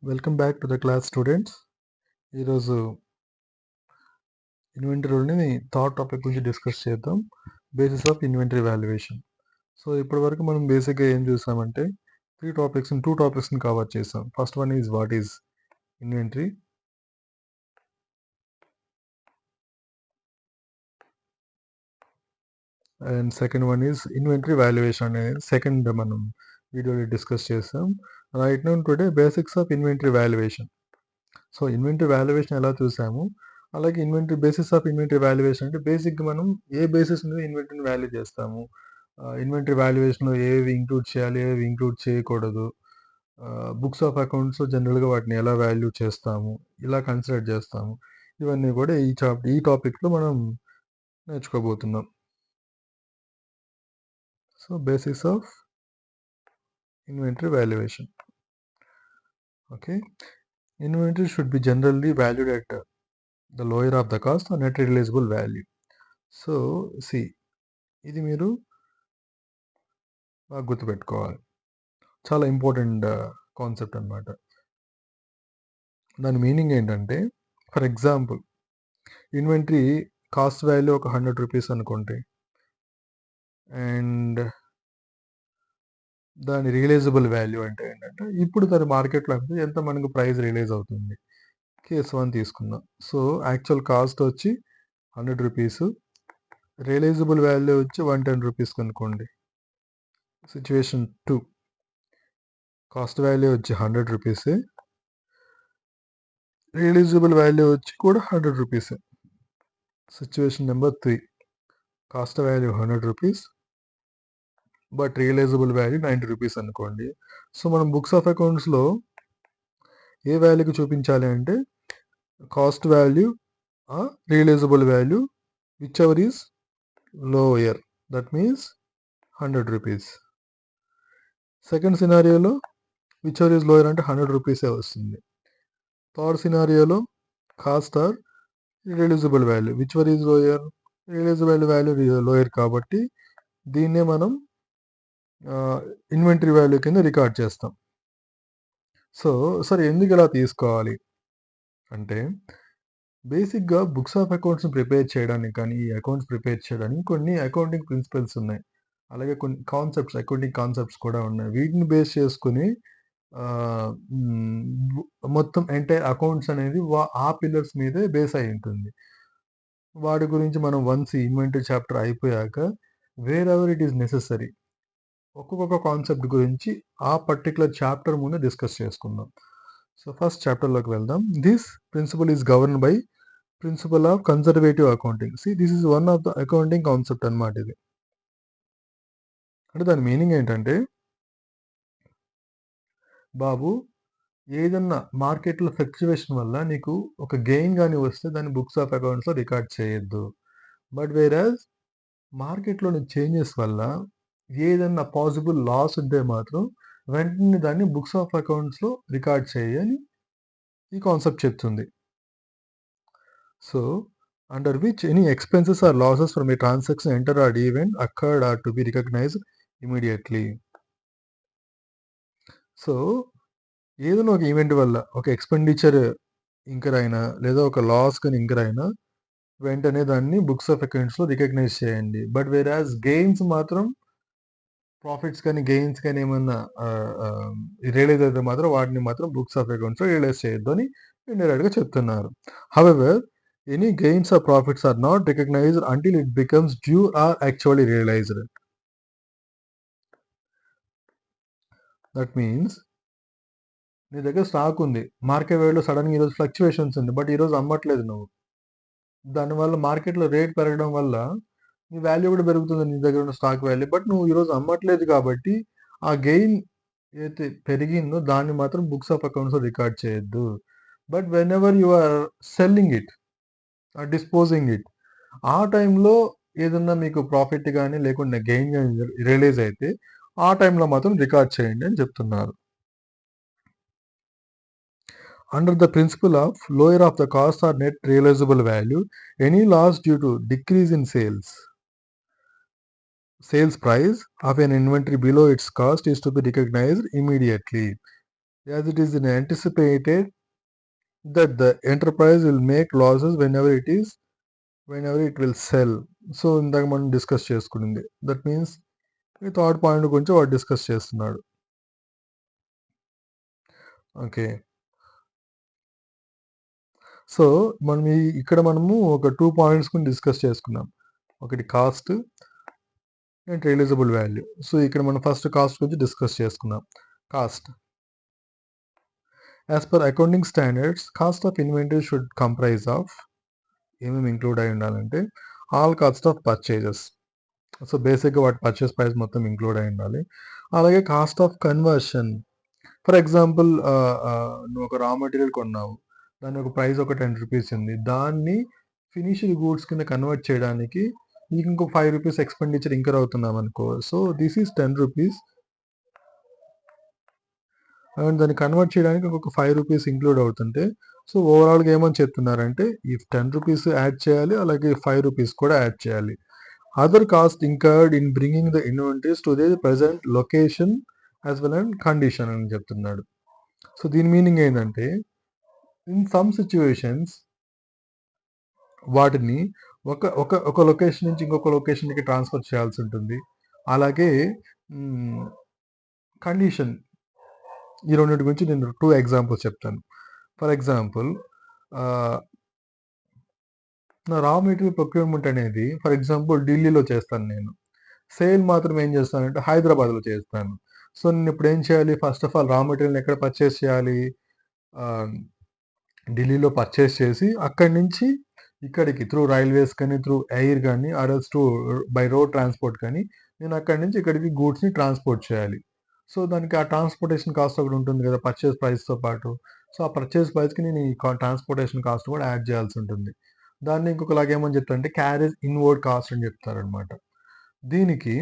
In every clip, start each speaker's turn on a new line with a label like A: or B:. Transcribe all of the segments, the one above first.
A: Welcome back to the class students. ఈరోజు ఇన్వెంటరీలోని third topic గురించి discuss చేద్దాం. Basis of inventory valuation. So ఇప్పటి వరకు మనం బేసిక్గా ఏం చూసామంటే టూ టాపిక్స్ని కవర్ చేసాం. First one is what is inventory, and second one is inventory valuation అనేది సెకండ్ మనం వీడియోలో డిస్కస్ చేసాం. Right now today basics of inventory valuation. So inventory valuation ఎలా చూసాము, అలాగే inventory basis of inventory valuation అంటే బేసిక్గా మనం ఏ బేసిస్ మీద ఇన్వెంటరీని వాల్యూ చేస్తాము, ఇన్వెంటరీ వాల్యుయేషన్లో ఏవి ఇంక్లూడ్ చేయాలి, ఏవి ఇంక్లూడ్ చేయకూడదు, బుక్స్ ఆఫ్ అకౌంట్స్ జనరల్గా వాటిని ఎలా వాల్యూ చేస్తాము, ఇలా కన్సిడర్ చేస్తాము. ఇవన్నీ కూడా ఈ టాపిక్లో మనం నేర్చుకోబోతున్నాం. So basis of inventory valuation. Okay, inventory should be generally valued at the lower of the cost or net realizable value. So see ఇది మీరు బాగా గుర్తుపెట్టుకోవాలి, చాలా ఇంపార్టెంట్ కాన్సెప్ట్ అనమాట. దాని మీనింగ్ ఏంటంటే, for example inventory cost value ఒక 100 rupees అనుకోండి, అండ్ దాని రియలైజబుల్ వాల్యూ అంటే ఏంటంటే ఇప్పుడు దాని మార్కెట్లో ఎంత మనకు ప్రైస్ రియలైజ్ అవుతుంది. కేస్ 1 తీసుకుందాం. సో యాక్చువల్ కాస్ట్ వచ్చి 100 రూపీస్, రియలైజబుల్ వాల్యూ వచ్చి 110 రూపీస్ అనుకోండి. సిచ్యువేషన్ 2, కాస్ట్ వాల్యూ వచ్చి 100 రూపీసే, రియలైజబుల్ వాల్యూ వచ్చి కూడా 100 రూపీసే. Situation number 3, cost value 100 rupees but realizable value 90 rupees అనుకోండి. సో మనం బుక్స్ ఆఫ్ అకౌంట్స్లో ఏ వాల్యూకి చూపించాలి అంటే cost value realizable value whichever is lower, that means 100 rupees. Second సినారియోలో విచ్ ఎవర్ ఈజ్ లోయర్ అంటే 100 రూపీసే వస్తుంది. థర్డ్ సినారియోలో cost or realizable value whichever is lower, realizable value lower కాబట్టి దీన్నే మనం ఇన్వెంటరీ వాల్యూ కింద రికార్డ్ చేస్తాం. సో సరే ఎందుకు ఇలా తీసుకోవాలి అంటే, బేసిక్గా బుక్స్ ఆఫ్ అకౌంట్స్ని ప్రిపేర్ చేయడానికి కానీ ఈ అకౌంట్స్ ప్రిపేర్ చేయడానికి కొన్ని అకౌంటింగ్ ప్రిన్సిపల్స్ ఉన్నాయి, అలాగే కొన్ని కాన్సెప్ట్స్, అకౌంటింగ్ కాన్సెప్ట్స్ కూడా ఉన్నాయి. వీటిని బేస్ చేసుకుని మొత్తం ఎంటైర్ అకౌంట్స్ అనేది ఆ పిల్లర్స్ మీదే బేస్ అయి ఉంటుంది. వాటి గురించి మనం వన్స్ ఇన్వెంటరీ చాప్టర్ అయిపోయాక wherever it is necessary ఒక్కొక్క కాన్సెప్ట్ గురించి ఆ పర్టికులర్ చాప్టర్ ముందు డిస్కస్ చేసుకుందాం. సో ఫస్ట్ చాప్టర్లోకి వెళ్దాం. This principle is govern by principle of conservative accounting. This is one of the accounting concept అనమాట ఇది. అంటే దాని మీనింగ్ ఏంటంటే, బాబు ఏదన్నా మార్కెట్లో ఫ్లక్చువేషన్ వల్ల నీకు ఒక గెయిన్ కానీ వస్తే దాన్ని బుక్స్ ఆఫ్ అకౌంట్స్లో రికార్డ్ చేయొద్దు. బట్ వేరాజ్ మార్కెట్లోని చేంజెస్ వల్ల ఏదన్నా పాసిబుల్ లాస్ ఉంటే మాత్రం వెంటనే దాన్ని బుక్స్ ఆఫ్ అకౌంట్స్లో రికార్డ్ చేయని ఈ కాన్సెప్ట్ చెప్తుంది. So under which any expenses or losses from a transaction enter or event occurred are to be recognised immediately. So ఏదైనా ఒక ఈవెంట్ వల్ల ఒక ఎక్స్పెండిచర్ ఇంకర్ అయినా లేదా ఒక లాస్ కానీ ఇంకర్ అయినా వెంటనే దాన్ని బుక్స్ ఆఫ్ అకౌంట్స్లో రికగ్నైజ్ చేయండి. బట్ వేరాజ్ గెయిన్స్ మాత్రం, ప్రాఫిట్స్ కానీ గెయిన్స్ కానీ ఏమన్నా రియలైజ్ అయితే మాత్రం వాటిని మాత్రం బుక్స్ ఆఫ్ అకౌంట్స్లో రియలైజ్ చేయొద్దు అని ఇండైరెక్ట్గా చెప్తున్నారు. However any gains or profits are not recognised until it becomes due or actually realised. That means నీ దగ్గర స్టాక్ ఉంది, మార్కెట్ వేలో సడన్గా ఈరోజు ఫ్లక్చువేషన్స్ ఉంది, బట్ ఈరోజు అమ్మట్లేదు నువ్వు. దానివల్ల మార్కెట్లో రేట్ పెరగడం వల్ల నీ వాల్యూ కూడా పెరుగుతుంది, నీ దగ్గర ఉన్న స్టాక్ వాల్యూ. బట్ నువ్వు ఈరోజు అమ్మట్లేదు కాబట్టి ఆ గెయిన్ ఏదైతే పెరిగిందో దాన్ని మాత్రం బుక్స్ ఆఫ్ అకౌంట్స్లో రికార్డ్ చేయొద్దు. But whenever you are selling it or disposing it, ఆ టైంలో ఏదన్నా మీకు ప్రాఫిట్ కానీ లేకుండా గెయిన్ కానీ రియలైజ్ అయితే ఆ టైంలో మాత్రం రికార్డ్ చేయండి అని చెప్తున్నారు. Under the principle of lower of the cost or net realizable value, any loss due to decrease in sales price of an inventory below its cost is to be recognized immediately. as it is anticipated that the enterprise will make losses whenever it will sell. So ఇందాక మనం discuss చేసుకునింది. That means ఈ third point గురించి వాడు discuss చేస్తున్నాడు. Okay. So మనం ఇక్కడ మనము ఒక 2 పాయింట్స్ గురించి డిస్కస్ చేసుకున్నాం. ఒకటి cost and realisable value. So ఇక్కడ మనం ఫస్ట్ కాస్ట్ గురించి డిస్కస్ చేసుకున్నాం. Cost. As per accounting standards cost of inventory should comprise of ఏమేమి ఇంక్లూడ్ అయి ఉండాలంటే all cost of purchases. So బేసిక్గా వాటి పర్చేస్ ప్రైస్ మొత్తం ఇంక్లూడ్ అయి ఉండాలి. అలాగే cost of conversion. For example నువ్వు ఒక రా మెటీరియల్ కొన్నావు, దాని ఒక ప్రైస్ ఒక 10 రూపీస్ ఉంది. దాన్ని ఫినిష్డ్ గూడ్స్ కింద కన్వర్ట్ చేయడానికి నీకు ఇంకో 5 రూపీస్ ఎక్స్పెండిచర్ ఇంకర్ అవుతున్నాం అనుకో. So this is 10 rupees and దాన్ని కన్వర్ట్ చేయడానికి ఇంకొక 5 రూపీస్ ఇంక్లూడ్ అవుతుంటే సో ఓవరాల్గా ఏమని చెప్తున్నారంటే ఈ 10 రూపీస్ యాడ్ చేయాలి, అలాగే 5 రూపీస్ కూడా యాడ్ చేయాలి. Other cost incurred in bringing the inventories to the present location as well and condition అని చెప్తున్నాడు. సో దీని మీనింగ్ ఏంటంటే ఇన్ సమ్ సిచ్యువేషన్స్ వాటిని ఒక ఒక ఒక లొకేషన్ నుంచి ఇంకొక లొకేషన్కి ట్రాన్స్ఫర్ చేయాల్సి ఉంటుంది. అలాగే కండిషన్ ఈ రెండింటి గురించి నేను 2 ఎగ్జాంపుల్స్ చెప్తాను. ఫర్ ఎగ్జాంపుల్ నా రా మెటీరియల్ ప్రొక్యూర్మెంట్ అనేది ఫర్ ఎగ్జాంపుల్ ఢిల్లీలో చేస్తాను నేను. సేల్ మాత్రం ఏం చేస్తానంటే హైదరాబాద్లో చేస్తాను. సో నేను ఇప్పుడు ఏం చేయాలి, first of all raw material ఎక్కడ పర్చేస్ చేయాలి, ఢిల్లీలో పర్చేస్ చేసి అక్కడి నుంచి ఇక్కడికి త్రూ రైల్వేస్ కానీ త్రూ ఎయిర్ కానీ ఆర్ఎల్స్ టు బై రోడ్ ట్రాన్స్పోర్ట్ కానీ నేను అక్కడి నుంచి ఇక్కడికి గూడ్స్ని ట్రాన్స్పోర్ట్ చేయాలి. సో దానికి ఆ ట్రాన్స్పోర్టేషన్ కాస్ట్ ఒకటి ఉంటుంది కదా పర్చేస్ ప్రైస్తో పాటు. సో ఆ పర్చేస్ ప్రైస్కి నేను ఈ ట్రాన్స్పోర్టేషన్ కాస్ట్ కూడా యాడ్ చేయాల్సి ఉంటుంది. దాన్ని ఇంకొకలాగా ఏమని చెప్తారంటే క్యారేజ్ ఇన్వర్డ్ కాస్ట్ అని చెప్తారనమాట. దీనికి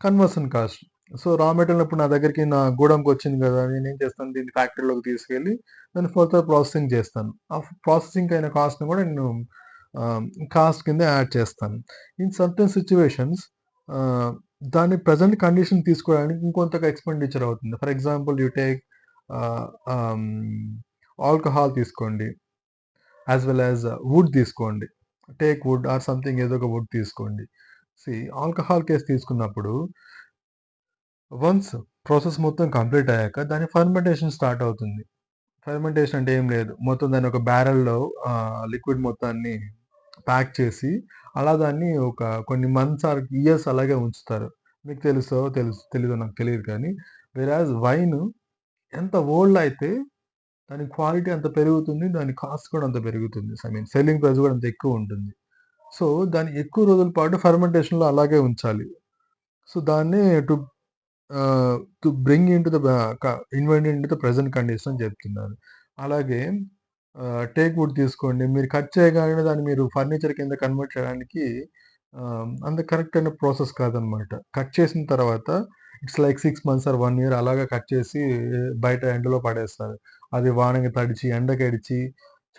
A: conversion cost. So raw material ఇప్పుడు నా దగ్గరికి నా గూడెంకి వచ్చింది కదా, నేను ఏం చేస్తాను దీన్ని ఫ్యాక్టరీలోకి తీసుకెళ్ళి దాన్ని ఫర్దర్ ప్రాసెసింగ్ చేస్తాను. ఆ ప్రాసెసింగ్ అయిన కాస్ట్ని కూడా నేను కాస్ట్ కింద యాడ్ చేస్తాను. ఇన్ సర్టన్ సిచ్యువేషన్స్ దాని ప్రజెంట్ కండిషన్ తీసుకోవడానికి ఇంకొంతగా ఎక్స్పెండిచర్ అవుతుంది. For example you take alcohol తీసుకోండి, యాజ్ వెల్ యాజ్ వుడ్ తీసుకోండి. టేక్ వుడ్ ఆర్ సంథింగ్ ఏదో ఒక వుడ్ తీసుకోండి. ఆల్కహాల్ కేసు తీసుకున్నప్పుడు వన్స్ ప్రాసెస్ మొత్తం కంప్లీట్ అయ్యాక దాని ఫర్మెంటేషన్ స్టార్ట్ అవుతుంది. ఫర్మెంటేషన్ అంటే ఏం లేదు, మొత్తం దాన్ని ఒక బ్యారెల్లో లిక్విడ్ మొత్తాన్ని ప్యాక్ చేసి అలా దాన్ని ఒక కొన్ని మంత్స్ ఆర్ ఇయర్స్ అలాగే ఉంచుతారు. మీకు తెలీదో నాకు తెలియదు కానీ వేరాజ్ వైన్ ఎంత ఓల్డ్ అయితే దాని క్వాలిటీ అంత పెరుగుతుంది, దాని కాస్ట్ కూడా అంత పెరుగుతుంది. ఐ మీన్ సెల్లింగ్ ప్రైస్ కూడా అంత ఎక్కువ ఉంటుంది. సో దాన్ని ఎక్కువ రోజుల పాటు ఫర్మెంటేషన్లో అలాగే ఉంచాలి. సో దాన్ని to bring in to the invent in to the present condition అని చెప్తున్నారు. అలాగే టేక్ వుడ్ తీసుకోండి, మీరు కట్ చేయగానే దాన్ని మీరు ఫర్నిచర్ కింద కన్వర్ట్ చేయడానికి అంత కరెక్ట్ అయిన ప్రాసెస్ కాదనమాట. కట్ చేసిన తర్వాత it's like 6 months or 1 year అలాగా కట్ చేసి బయట ఎండలో పడేస్తారు. అది వానకి తడిచి ఎండకెడిచి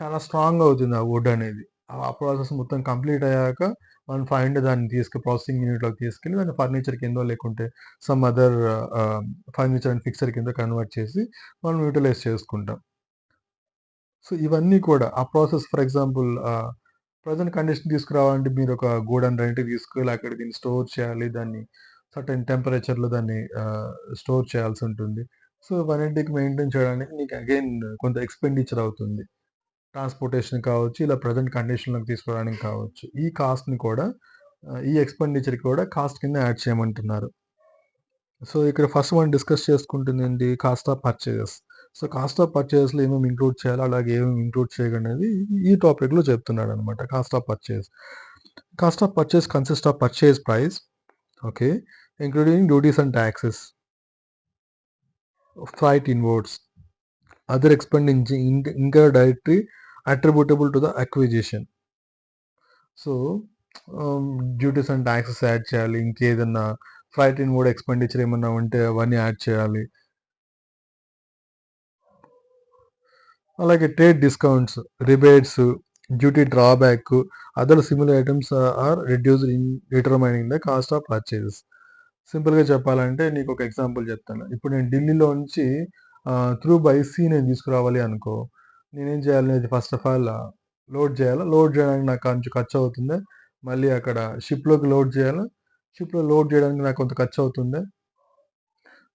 A: చాలా స్ట్రాంగ్ అవుతుంది ఆ వుడ్ అనేది. ఆ ప్రాసెస్ మొత్తం కంప్లీట్ అయ్యాక మనం దాన్ని ప్రాసెసింగ్ యూనిట్లోకి తీసుకెళ్ళి దాన్ని ఫర్నిచర్ కిందో లేకుంటే సమ్ అదర్ ఫర్నిచర్ అండ్ ఫిక్సర్ కింద కన్వర్ట్ చేసి మనం యూటిలైజ్ చేసుకుంటాం. సో ఇవన్నీ కూడా ఆ process for example present condition తీసుకురావాలంటే మీరు ఒక గూడెన్ రెంట్‌కి తీసుకెళ్ళి అక్కడ దీన్ని స్టోర్ చేయాలి. దాన్ని సర్టెన్ టెంపరేచర్‌లో దాన్ని స్టోర్ చేయాల్సి ఉంటుంది. సో ఇవన్నిటికి మెయింటైన్ చేయడానికి నీకు అగైన్ కొంత ఎక్స్‌పెండిచర్ అవుతుంది. ట్రాన్స్‌పోర్టేషన్ కావచ్చు, ఇలా ప్రెజెంట్ కండిషన్‌లోకి తీసుకురావడానికి కావచ్చు. ఈ కాస్ట్‌ని కూడా ఈ ఎక్స్‌పెండిచర్ కూడా కాస్ట్ కింద యాడ్ చేయమంటున్నారు. సో ఇక్కడ ఫస్ట్ మనం డిస్కస్ చేసుకుంటుంది ఏంటి, cost of purchases. So cost of పర్చేజెస్‌లో ఏమేమి ఇంక్లూడ్ చేయాలి, అలాగే ఏమేమి ఇంక్లూడ్ చేయకూడదనేది ఈ టాపిక్‌లో చెప్తున్నాడనమాట. Cost of purchase. Cost of purchase consist of purchase price, okay, including duties and taxes, freight inwards, other expenditure incurred directly attributable to the acquisition. So duties and taxes add చేయాలి. ఇంకేదన్నా freight inward expenditure ఏమన్నా ఉంటే అవన్నీ add చేయాలి. అలాగే trade discounts, rebates, duty drawback, other similar items are reduced in determining the cost of purchases. సింపుల్‌గా చెప్పాలంటే నీకు ఒక ఎగ్జాంపుల్ చెప్తాను. ఇప్పుడు నేను ఢిల్లీలో నుంచి త్రూ బై సీ నేను తీసుకురావాలి అనుకో, నేనేం చేయాలి, అది ఫస్ట్ ఆఫ్ ఆల్ లోడ్ చేయాలా, లోడ్ చేయడానికి నాకు కొంచెం ఖర్చు అవుతుంది. మళ్ళీ అక్కడ షిప్‌లోకి లోడ్ చేయాలా, షిప్‌లో లోడ్ చేయడానికి నాకు కొంత ఖర్చు అవుతుంది.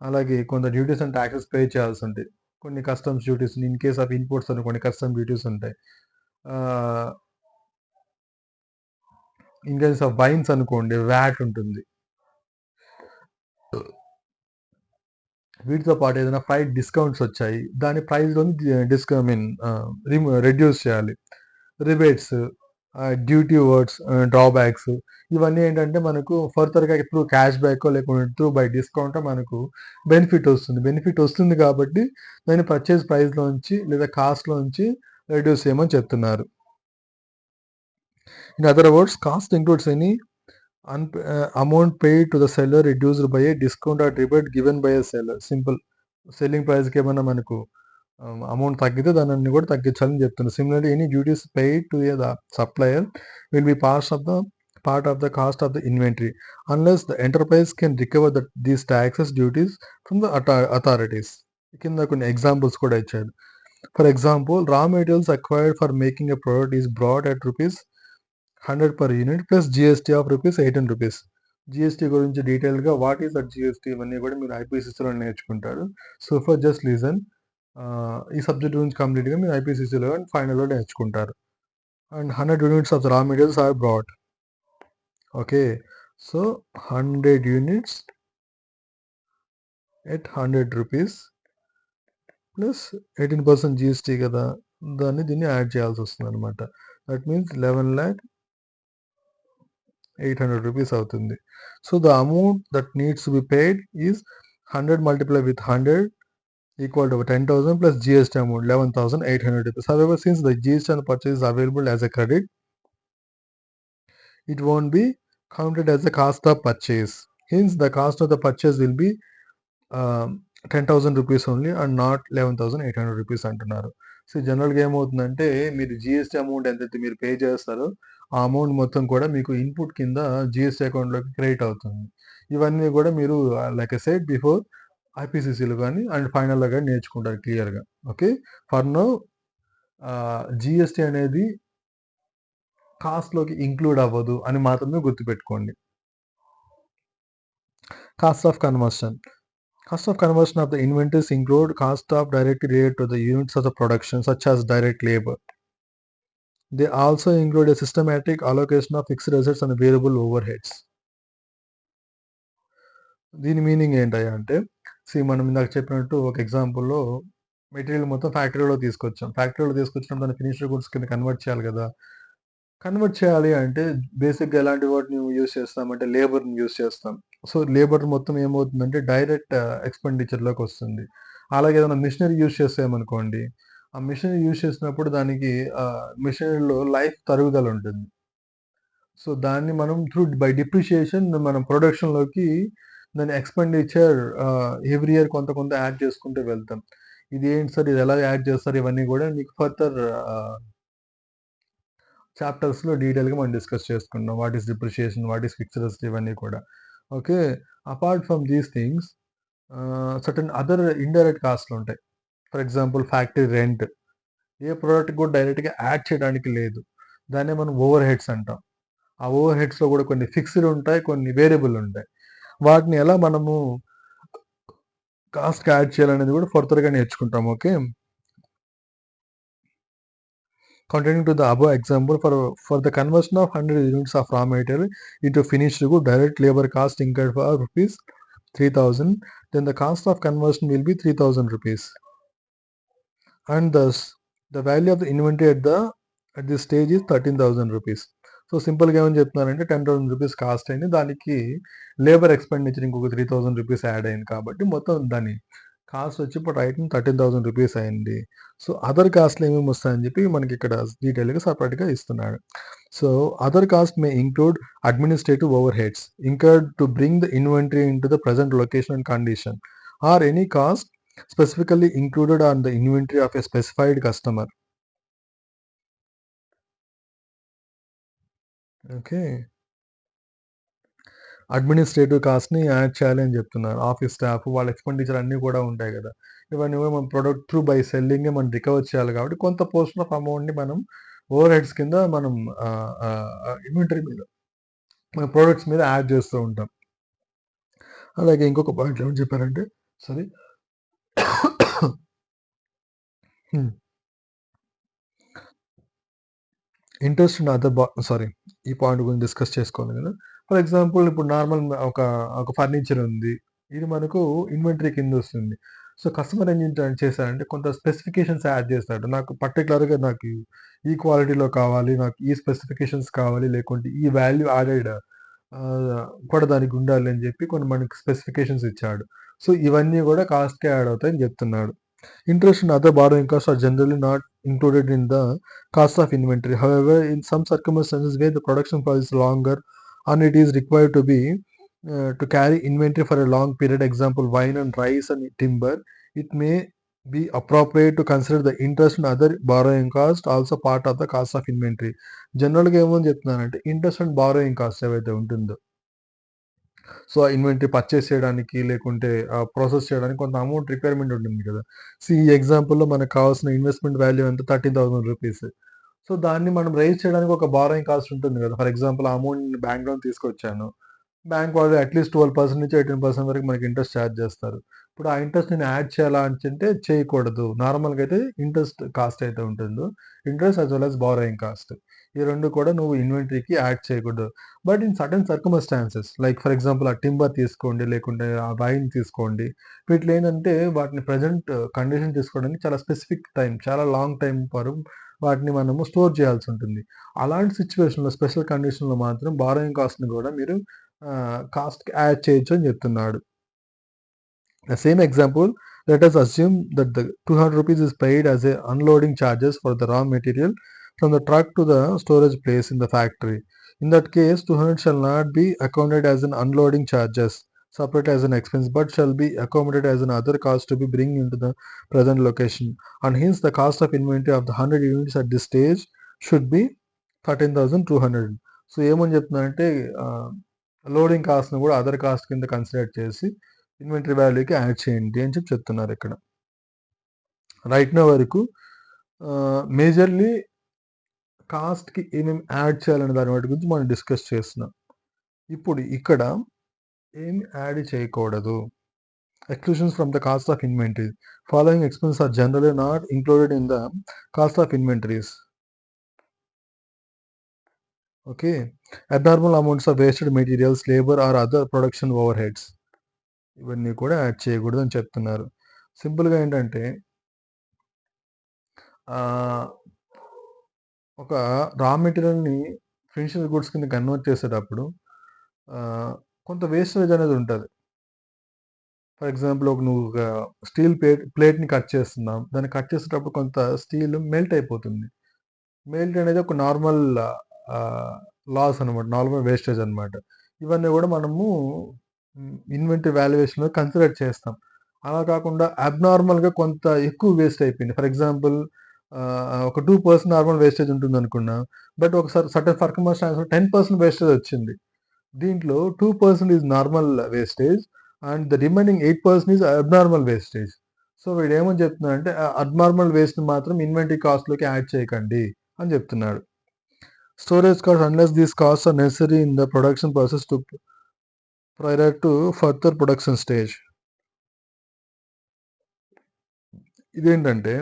A: అలాగే కొంత డ్యూటీస్ అండ్ టాక్సెస్ పే చేయాల్సి ఉంటాయి. కొన్ని customs duties in case of imports అనుకోండి, కస్టమ్ డ్యూటీస్ ఉంటాయి. ఆహ్, ఇన్ కేస్ ఆఫ్ వైన్స్ అనుకోండి వ్యాట్ ఉంటుంది. వీటితో పాటు ఏదైనా ఫ్లైట్ డిస్కౌంట్స్ వచ్చాయి, దాని ప్రైస్‌లోని ఐ మీన్ రెడ్యూస్ చేయాలి. రిబేట్స్, డ్యూటీ వర్డ్స్, డ్రాబ్యాక్స్, ఇవన్నీ ఏంటంటే మనకు ఫర్దర్‌గా త్రూ క్యాష్ బ్యాకో లేకుంటే త్రూ బై డిస్కౌంటో మనకు బెనిఫిట్ వస్తుంది. బెనిఫిట్ వస్తుంది కాబట్టి దాన్ని పర్చేజ్ ప్రైస్‌లోంచి లేదా కాస్ట్‌లోంచి రెడ్యూస్ చేయమని చెప్తున్నారు. In other words, cost includes any amount paid to the seller reduced by a discount or rebate given by a seller. Simple. Selling ప్రైస్‌కి ఏమన్నా మనకు అమౌంట్ తగ్గితే దాన్ని కూడా తగ్గించాలని చెప్తున్నారు. Similarly any duties paid to the supplier will be part of the cost of the inventory unless the enterprise can recover these taxes duties from the authorities. కింద కొన్ని ఎగ్జాంపుల్స్ కూడా ఇచ్చారు. ఫర్ ఎగ్జాంపుల్, రా materials acquired for making a product is brought at rupees 100 per unit plus GST of rupees 18 rupees. GST గురించి డీటెయిల్‌గా what is that GST ఇవన్నీ కూడా మీరు ఐపీసీసీలో నేర్చుకుంటారు. సో ఫర్ జస్ట్ లిజన్, ఈ సబ్జెక్ట్ గురించి కంప్లీట్‌గా మీరు ఐపీసీసీలో అండ్ ఫైనల్‌లో నేర్చుకుంటారు. And 100 units of the raw materials are brought. Okay. So 100 units at 100 rupees plus 18% GST కదా! దీన్ని యాడ్ చేయాల్సొస్తుందనమాట. దట్ మీన్స్ 11,800 రూపీస్ అవుతుంది. So the amount that needs to be paid is 100 multiplied with 100 equal to 10,000 plus GST amount 11,800 rupees. However, since the GST on the purchase is available as a credit, it won't be counted as the cost of purchase. Hence, the cost of the purchase will be 10,000 rupees only and not 11,800 rupees అంటున్నారు. So జనరల్‌గా ఏమవుతుందంటే మీరు GST amount ఎంతైతే మీరు pay చేస్తారో ఆ amount మొత్తం కూడా మీకు ఇన్‌పుట్ కింద జీఎస్టీ అకౌంట్‌లోకి క్రెడిట్ అవుతుంది. ఇవన్నీ కూడా మీరు లైక్ ఐ సెడ్ బిఫోర్ ఐపీసీసీలో గాని అండ్ ఫైనల్‌లో గాని నేర్చుకుంటారు క్లియర్‌గా. ఓకే. ఫర్ నౌ జీఎస్టీ అనేది కాస్ట్‌లోకి ఇంక్లూడ్ అవ్వదు అని మాత్రమే గుర్తుపెట్టుకోండి. Cost of conversion. Cost of conversion of the inventories include cost of directly related to the units of the production, such as direct labor. They also include a systematic allocation of fixed assets and variable overheads. దీని meaning ఏంటయ్యా అంటే, మనం ఇందాక చెప్పినట్టు ఒక ఎగ్జాంపుల్‌లో material మొత్తం ఫ్యాక్టరీలో తీసుకొచ్చాం. ఫ్యాక్టరీలో తీసుకొచ్చినప్పుడు దాన్ని ఫినిష్డ్ గుడ్స్ కింద కన్వర్ట్ చేయాలి కదా! కన్వర్ట్ చేయాలి అంటే బేసిక్‌గా ఎలాంటి వాటిని యూజ్ చేస్తామంటే లేబర్‌ని యూజ్ చేస్తాం. సో, లేబర్ మొత్తం ఏమవుతుందంటే డైరెక్ట్ ఎక్స్‌పెండిచర్‌లోకొస్తుంది. అలాగే ఏదైనా మిషనరీ యూజ్ చేసామనుకోండి, ఆ మిషనరీ యూజ్ చేసినప్పుడు దానికి మిషనరీలో లైఫ్ తరుగుదల ఉంటుంది. సో, దాన్ని మనం బై డిప్రిషియేషన్ మనం ప్రొడక్షన్‌లోకి దాని ఎక్స్‌పెండిచర్ ఎవ్రీ ఇయర్ కొంత కొంత యాడ్ చేసుకుంటూ వెళ్తాం. ఇది ఏంటి సార్, ఇది ఎలా యాడ్ చేస్తారు, ఇవన్నీ గూడా మీకు ఫర్దర్ చాప్టర్స్‌లో డీటెయిల్‌గా మనం డిస్కస్ చేసుకుందాం. What is depreciation, what is fixed assets ఇవన్నీ కూడా. Okay. Apart from these things certain other indirect కాస్ట్‌లుంటాయి. For example factory rent. ఏ ప్రొడక్ట్‌కి కూడా డైరెక్ట్‌గా యాడ్ చేయడానికి లేదు. దాన్నే మనం ఓవర్ హెడ్స్ అంటాం. ఆ ఓవర్ హెడ్స్‌లో కూడా కొన్ని ఫిక్స్డ్ ఉంటాయి, కొన్ని వేరియబుల్ ఉంటాయి. వాటిని ఎలా మనము కాస్ట్‌కి యాడ్ చేయాలనేది కూడా ఫర్దర్‌గా నేర్చుకుంటాం. Okay. Continuing to the above example, for the conversion of 100 units of raw material into finished good, direct labor cost incurred for rupees 3,000, then the cost of conversion will be 3,000 rupees. And thus, the value of the inventory at this stage is 13,000 rupees. So సింపుల్‌గా ఏమని చెప్తున్నారంటే 10,000 rupees cost అయింది. దానికి labour expenditure ఇంకొక 3,000 rupees add అయింది కాబట్టి మొత్తం దాని కాస్ట్ వచ్చి ఇప్పుడు రైట్ 13,000 రూపీస్ అయింది. సో అదర్ కాస్ట్‌లు ఏమేమి వస్తాయని చెప్పి మనకి ఇక్కడ డీటెయిల్‌గా సెపరేట్‌గా ఇస్తున్నాడు. So other cost May include administrative over heads incurred to bring the inventory into the present location and condition or any cost specifically included on the inventory of a specified customer. Okay. Administrative కాస్ట్‌ని add చేయాలి అని చెప్తున్నారు. Office staff వాళ్ళ expenditure అన్నీ కూడా ఉంటాయి గదా! ఇవన్నీ కూడా మనం ప్రొడక్ట్ త్రూ బై సెల్లింగే మనం రికవర్ చేయాలి కాబట్టి కొంత పోర్షన్ ఆఫ్ అమౌంట్‌ని మనం ఓవర్ హెడ్స్ కింద మనం ఇన్వెంటరీ మీద మన ప్రొడక్ట్స్ మీద యాడ్ చేస్తూ ఉంటాం. అలాగే ఇంకొక పాయింట్‌లో ఏమని చెప్పారంటే సారీ. హ్మ్. Interest in other sorry. ఈ పాయింట్ గురించి డిస్కస్ చేసుకోవాలి గదా! ఫర్ ఎగ్జాంపుల్ ఇప్పుడు నార్మల్ ఒక ఒక ఫర్నిచర్ ఉంది. ఇది మనకు ఇన్వెంటరీ కిందొస్తుంది. సో, కస్టమర్ ఏం చేశారంటే కొంత స్పెసిఫికేషన్స్ యాడ్ చేస్తాడు. నాకు పర్టిక్యులర్‌గా నాకు ఈ క్వాలిటీలో కావాలి. నాకు ఈ స్పెసిఫికేషన్స్ కావాలి. లేకుంటే ఈ వాల్యూ యాడెడ్ కూడా దానికి ఉండాలి అని చెప్పి కొన్ని మనకి స్పెసిఫికేషన్స్ ఇచ్చాడు. సో, ఇవన్నీ గూడా కాస్ట్‌కే యాడ్ అవుతాయని చెప్తున్నాడు. Interest and other borrowing costs are generally not included in the cost of inventory. However, in some circumstances where the production process is longer and it is required to carry inventory for a long period, example wine and rice and timber, it may be appropriate to consider the interest and other borrowing cost also part of the cost of inventory. జనరల్‌గా ఏమని చెప్తున్నానంటే interest and borrowing cost ఏవైతే ఉంటుందో so, ఆ inventory purchase చేయడానికి, లేకుంటే process చేయడానికి కొంత అమౌంట్ రిక్వైర్మెంట్ ఉంటుంది కదా! ఈ ఎగ్జాంపుల్‌లో మనకు కావాల్సిన ఇన్వెస్ట్‌మెంట్ వాల్యూ ఎంత రూ. 13,000. సో, దాన్ని మనం రైజ్ చేయడానికి ఒక బారోయింగ్ కాస్ట్ ఉంటుంది కదా! ఫర్ ఎగ్జాంపుల్ ఆ అమౌంట్‌ని బ్యాంక్ లోన్ తీసుకొచ్చాను. బ్యాంక్ వాళ్ళు అట్‌లీస్ట్ 12% నుంచి 18% వరకు మనకి ఇంట్రెస్ట్ చార్జ్ చేస్తారు. ఇప్పుడు ఆ ఇంట్రెస్ట్ నేను యాడ్ చేయాలా అంటే చేయకూడదు. నార్మల్‌గా అయితే ఇంట్రెస్ట్ కాస్ట్ అయితే ఉంటుందో, interest as well as borrowing cost. ఈ 2 కూడా నువ్వు ఇన్వెంటరీకి యాడ్ చేయకూడదు. But in certain circumstances like for example ఆ టింబర్ తీసుకోండి, లేకుంటే ఆ వైన్ తీసుకోండి. వీటిలో ఏంటంటే వాటిని ప్రెజెంట్ కండిషన్ తీసుకోవడానికి చాలా స్పెసిఫిక్ టైమ్, చాలా లాంగ్ టైమ్ వరకు వాటిని మనము స్టోర్ చేయాల్సి ఉంటుంది. అలాంటి సిట్యుయేషన్‌లో స్పెషల్ కండిషన్‌లో మాత్రం బారోయింగ్ కాస్ట్‌ని కూడా మీరు కాస్ట్‌కి యాడ్ చేయొచ్చు అని చెప్తున్నాడు. The same example, let us assume that the 200 rupees is paid as a unloading charges for the raw material from the truck to the storage place in the factory. In that case, 200 shall not be accounted as an unloading charges separate as an expense but shall be accommodated as another cost to be bring into the present location, and hence the cost of inventory of the 100 units at this stage should be 13,200. So ఏమని చెప్తున్నానంటే loading కాస్ట్‌ని కూడా other cost కింద consider చేసి inventory వాల్యూకి add చేయండి అని చెప్తున్నారు ఇక్కడ. Right now వరకు మేజర్‌లీ కాస్ట్‌కి ఏమేమి యాడ్ చేయాలనే దాని వాటి గురించి మనం డిస్కస్ చేస్తున్నాం. ఇప్పుడు ఇక్కడ ఏమి యాడ్ చేయకూడదు. Exclusions from the cost of inventory. Following expenses are generally not included in the cost of inventories. Okay. Abnormal amounts of wasted materials, labour or other production overheads. ఇవన్నీ కూడా add చేయకూడదు అని చెప్తున్నారు. సింపుల్‌గా ఏంటంటే ఆహ్, ఒక రా మెటీరియల్‌ని ఫినిష్డ్ గూడ్స్ కింద కన్వర్ట్ చేసేటప్పుడు ఆహ్, కొంత వేస్టేజ్ అనేది ఉంటది. ఫర్ ఎగ్జాంపుల్ నువ్వు ఒక స్టీల్ ప్లేట్‌ని కట్ చేస్తున్నాం. దాన్ని కట్ చేసేటప్పుడు కొంత స్టీల్ మెల్ట్ అయిపోతుంది. మెల్ట్ అనేది ఒక నార్మల్ ఆహ్, లాస్ అనమాట. నార్మల్ వేస్టేజ్ అనమాట. ఇవన్నీ గూడా మనము ఇన్వెంటరీ వాల్యుయేషన్‌లో కన్సిడర్ చేస్తాం. అలా కాకుండా అబ్నార్మల్‌గా కొంత ఎక్కువ వేస్ట్ అయిపోయింది. ఫర్ ఎగ్జాంపుల్ ఒక 2% నార్మల్ వేస్టేజ్ ఉంటుందనుకున్నాం. బట్ ఒకసారి సర్టెన్ సర్కమ్‌స్టాన్స్‌లో 10% వేస్టేజ్ వచ్చింది. దీంట్లో 2% is normal wastage and the remaining 8% is abnormal wastage. So, వీడేమని చెప్తున్నాడంటే అబ్నార్మల్ వేస్ట్‌ని మాత్రం ఇన్వెంటరీ కాస్ట్‌లోకి యాడ్ చేయకండి అని చెప్తున్నాడు. Storage cost unless these costs are necessary in the production process prior to further production stage. ఇదేంటంటే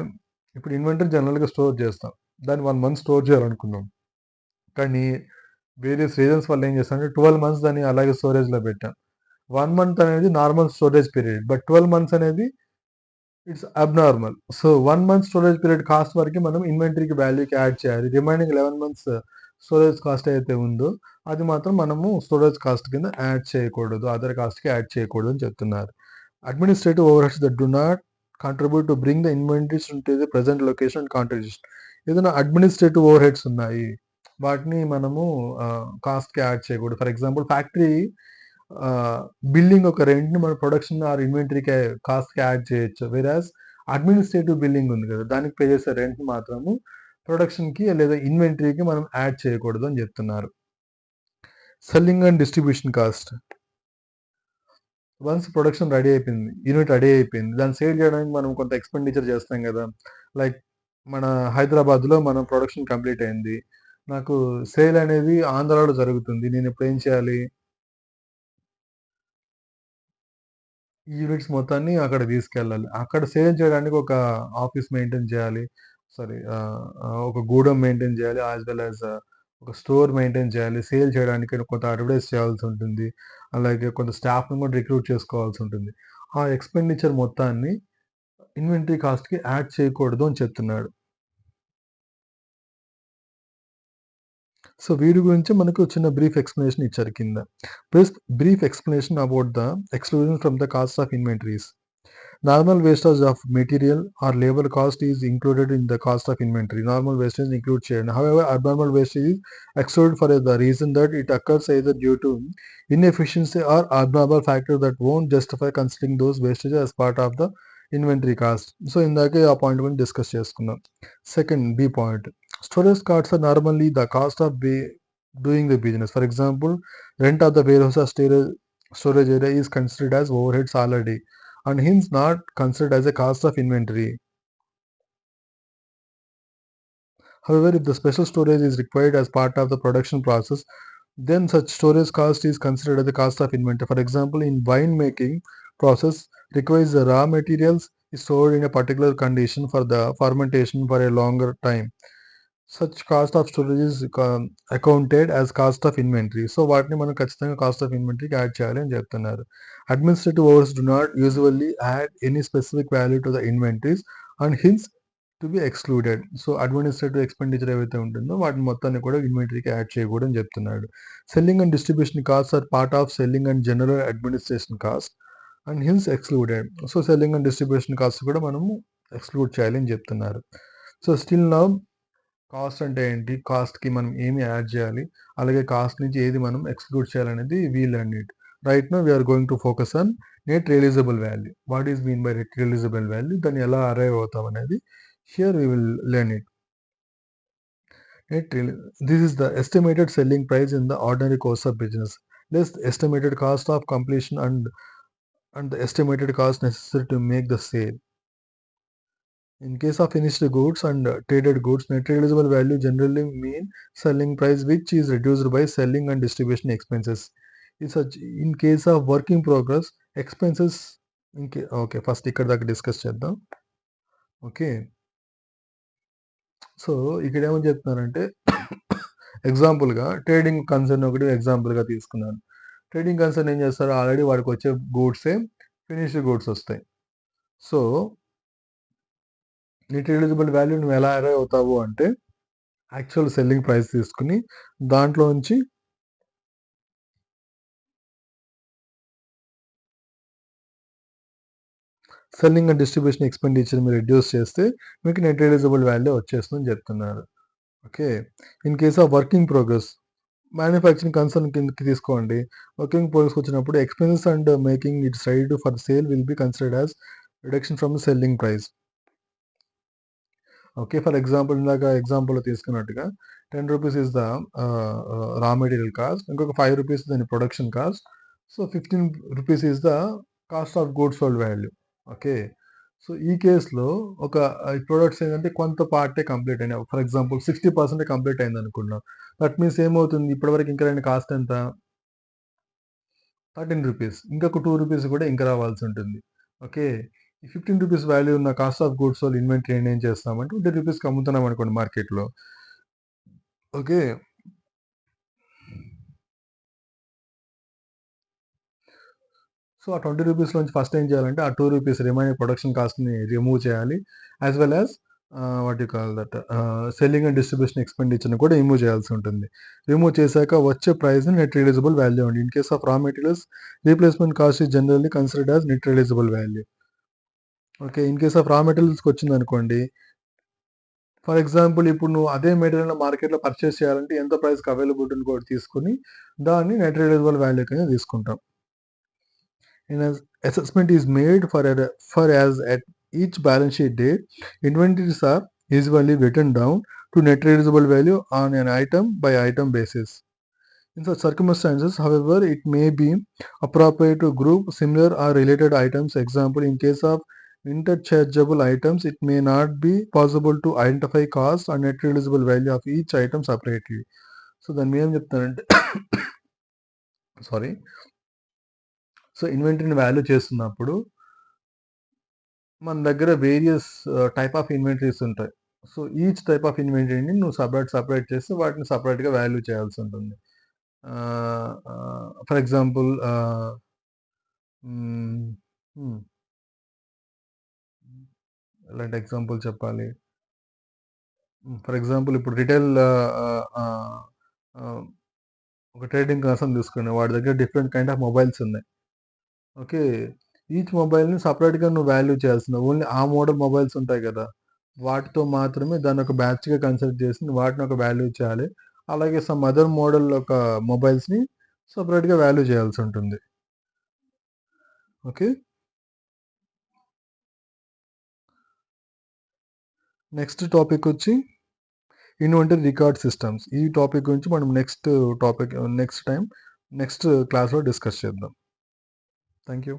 A: ఇప్పుడు ఇన్వెంటరీ జనరల్‌గా స్టోర్ చేస్తాం. దాన్ని 1 మంత్ స్టోర్ చేయాలనుకున్నాం. కానీ వేరియస్ రీజన్స్ వల్ల ఏం చేస్తామంటే 12 మంత్స్ దాన్ని అలాగే స్టోరేజ్‌లో పెట్టాం. 1 మంత్ అనేది normal storage period. But 12 months అనేది it's abnormal. So, 1 month storage period cost వరకే మనం ఇన్వెంటరీకి వాల్యూకి యాడ్ చేయాలి. రిమైనింగ్ 11 మంత్స్ స్టోరేజ్ కాస్ట్ ఏదైతే ఉందో, అది మాత్రం మనము స్టోరేజ్ కాస్ట్ కింద యాడ్ చేయకూడదు. అదర్ కాస్ట్‌కి యాడ్ చేయకూడదు అని చెప్తున్నారు. Administrative overheads that do not contribute to bring the inventories into the present location and contribution. ఏదైనా అడ్మినిస్ట్రేటివ్ ఓవర్‌హెడ్స్ ఉన్నాయి. వాటిని మనము కాస్ట్‌కి యాడ్ చేయకూడదు. ఫర్ ఎగ్జాంపుల్ ఫ్యాక్టరీ ఆహ్, బిల్డింగ్ ఒక రెంట్‌ని మన ప్రొడక్షన్ ఆర్ ఇన్వెంటరీ‌కి కాస్ట్‌కి యాడ్ చేయొచ్చు. వేరాజ్ అడ్మినిస్ట్రేటివ్ బిల్డింగ్ ఉంది కదా! దానికి పే చేసే రెంట్‌ని మాత్రము ప్రొడక్షన్‌కి లేదా ఇన్వెంటరీకి మనం యాడ్ చేయకూడదు అని చెప్తున్నారు. Selling and distribution cost. Once production ready అయిపోయింది. యూనిట్ రెడీ అయిపోయింది. దాన్ని సేల్ చేయడానికి మనం కొంత ఎక్స్‌పెండిచర్ చేస్తాం గదా! లైక్ మన హైదరాబాద్‌లో మనం ప్రొడక్షన్ కంప్లీట్ అయింది. నాకు సేల్ అనేది ఆంధ్రాలో జరుగుతుంది. నేనిప్పుడు ఏం చేయాలి? ఈ యూనిట్స్ మొత్తాన్ని అక్కడికి తీసుకెళ్ళాలి. అక్కడ సేల్ చేయడానికి ఒక ఆఫీస్ మెయింటైన్ చేయాలి. సారీ ఒక గూడెం మెయింటైన్ చేయాలి. యాస్ వెల్ యాస్ ఒక స్టోర్ మెయింటైన్ చేయాలి. సేల్ చేయడానికి కొంత అడ్వర్టైజ్ చేయాల్సుంటుంది. అలాగే కొంత స్టాఫ్‌ని కూడా రిక్రూట్ చేసుకోవాల్సుంటుంది. ఆ ఎక్స్‌పెండిచర్ మొత్తాన్ని ఇన్వెంటరీ కాస్ట్‌కి యాడ్ చేయకూడదు అని చెప్తున్నాడు. సో, వీటి గురించి మనకు చిన్న బ్రీఫ్ ఎక్స్‌ప్లనేషన్ ఇచ్చారు కింద. Brief explanation about the exclusion from the cost of inventories. Normal wastage of material or labor cost is included in the cost of inventory. Normal wastage includes share. However, abnormal wastage is excluded for the reason that it occurs either due to inefficiency or abnormal factors that won't justify considering those wastages as part of the inventory cost. So, ఇందాకే ఆ point గురించి discuss చేసుకున్నాం. Second B point. Storage costs are normally the cost of doing the business. For example, rent of the warehouse or storage area is considered as overheads already and hence not considered as a cost of inventory. However, if the special storage is required as part of the production process, then such storage cost is considered as the cost of inventory. For example, in wine making process requires the raw materials is stored in a particular condition for the fermentation for a longer time. Such cost of storage is accounted as cost of inventory. So వాటిని మనం ఖచ్చితంగా cost of ఇన్వెంటరీకి add చేయాలి అని చెప్తున్నారు. Administrative overheads do not usually add any specific value to the inventories and hence to be excluded. So, administrative expenditure ఏవైతే ఉంటుందో వాటిని మొత్తాన్ని కూడా ఇన్వెంటరీకి యాడ్ చేయకూడదని చెప్తున్నాడు. Selling and distribution costs are part of selling and general administration cost and hence excluded. So, selling and distribution cost కూడా మనము ఎక్స్‌క్లూడ్ చేయాలి అని చెప్తున్నారు. సో, స్టిల్ నౌ కాస్ట్ అంటే ఏంటి? కాస్ట్‌కి మనం ఏమి యాడ్ చేయాలి? అలాగే కాస్ట్ నుంచి ఏది మనం ఎక్స్‌క్లూడ్ చేయాలనేది we learn it. Right now we are going to focus on net realisable value. What is mean by net realisable value? దాన్ని ఎలా అరైవ్ అవుతాం అనేది here we will learn it. This is the estimated selling price in the ordinary course of business, less the estimated cost of completion and the estimated cost necessary to make the sale. In case of finished goods and traded goods, net realizable value generally mean selling price which is reduced by selling and distribution expenses. In case of work in progress, expenses okay first ఇక్కడ దాకా discuss చేద్దాం. Okay. So, ఇక్కడేమని చెప్తున్నారంటే ఎగ్జాంపుల్‌గా trading concern ఒకటి ఎగ్జాంపుల్‌గా తీసుకున్నాను. Trading concern ఏం చేస్తారు? ఆల్రెడీ వాడికొచ్చే గూడ్సే ఫినిష్డ్ గూడ్స్ ఒస్తాయి. సో, నెట్ రియలైజబుల్ వాల్యూ నువ్వు ఎలా అరైవ్ అవుతావు అంటే యాక్చువల్ సెల్లింగ్ ప్రైస్ తీసుకొని దాంట్లోంచి సెల్లింగ్ అండ్ డిస్ట్రిబ్యూషన్ ఎక్స్‌పెండిచర్ మీరు రెడ్యూస్ చేస్తే మీకు నెట్ రియలైజబుల్ వాల్యూ వచ్చేస్తుందని చెప్తున్నారు. Okay. In case of work in progress manufacturing concern కిందకి తీసుకోండి. వర్కింగ్ ప్రోగ్రెస్‌కి వచ్చినప్పుడు expenses and making its ready for sale will be considered as reduction from the selling price. Okay. For example ఇందాక ఎగ్జాంపుల్‌లో తీసుకున్నట్టుగా రూ. 10 is the raw material cost. ఇంకొక రూ. 5 దాని ప్రొడక్షన్ కాస్ట్. సో, రూ. 15 is the cost of goods sold value. Okay. So, ఈ కేస్‌లో ఒక ప్రొడక్ట్స్ ఏంటంటే కొంత పార్టే కంప్లీట్ అయినాయి. ఫర్ ఎగ్జాంపుల్ 60% కంప్లీట్ అయిందనుకుందాం. దట్ మీన్స్ ఏమవుతుంది ఇప్పటివరకు ఇంకా అయిన కాస్ట్ ఎంత? రూ. 13. ఇంకొక రూ. 2 కూడా ఇంకా రావాల్సి ఉంటుంది. ఓకే. ఈ రూ. 15 వాల్యూ ఉన్న cost of goods sold inventory ఏం చేస్తామంటే రూ. 20కి అమ్ముతున్నాం అనుకోండి మార్కెట్‌లో. ఓకే. సో, ఆ రూ. 20 నుంచి ఫస్ట్ ఏం చేయాలంటే ఆ రూ. 2 రిమైనింగ్ ప్రొడక్షన్ కాస్ట్‌ని రిమూవ్ చేయాలి. As well as what you call that selling and distribution ఎక్స్‌పెండిచర్‌ని కూడా రిమూవ్ చేయాల్సి ఉంటుంది. రిమూవ్ చేశాక వచ్చే ప్రైస్‌ని నెట్ రియలైజబుల్ వాల్యూ అండి. In case of raw materials replacement cost is generally considered as net realisable value. Okay. In case of raw మెటీరియల్స్‌కొచ్చిందనుకోండి. For example ఇప్పుడు నువ్వు అదే మెటీరియల్‌ని మార్కెట్‌లో పర్చేస్ చేయాలంటే ఎంత ప్రైస్‌కి అవైలబిలిటీ ఉందో కూడా తీసుకొని దాన్ని నెట్ రియలైజబుల్ వాల్యూ కింద తీసుకుంటాం. An assessment is made for as at each balance sheet date, inventories are usually written down to net realizable value on an item by item basis. In such circumstances, however, it may be appropriate to group similar or related items. Example, in case of interchangeable items, it may not be possible to identify cost and net realizable value of each item separately. So దాన్ని మేము ఏం చెప్తానంటే sorry so ఇన్వెంటరీని value చేస్తున్నప్పుడు మన దగ్గర various type of inventories ఉంటాయి. So each type of ఇన్వెంటరీని నువ్వు separate చేసి వాటిని సపరేట్గా వాల్యూ చేయాల్సి ఉంటుంది. ఫర్ ఎగ్జాంపుల్ ఎలాంటి ఎగ్జాంపుల్ చెప్పాలి? ఫర్ ఎగ్జాంపుల్ ఇప్పుడు రిటైల్ ఒక ట్రేడింగ్ పర్సన్ తీసుకోండి. వాడి దగ్గర డిఫరెంట్ కైండ్ ఆఫ్ మొబైల్స్ ఉన్నాయి. ఓకే. ఈచ్ మొబైల్‌ని సెపరేట్‌గా నువ్వు వాల్యూ చేయాల్సింది. ఓన్లీ ఆ మోడల్ మొబైల్స్ ఉంటాయి కదా! వాటితో మాత్రమే దాన్ని ఒక బ్యాచ్‌గా కన్సిడర్ చేసి వాటిని ఒక వాల్యూ చేయాలి. అలాగే సమ్ అదర్ మోడల్ ఒక మొబైల్స్‌ని సెపరేట్‌గా వాల్యూ చేయాల్సి ఉంటుంది. ఓకే. నెక్స్ట్ టాపిక్ వచ్చి ఇన్వెంటరీ రికార్డ్ సిస్టమ్స్. ఈ టాపిక్ గురించి మనం నెక్స్ట్ క్లాస్‌లో డిస్కస్ చేద్దాం. Thank you.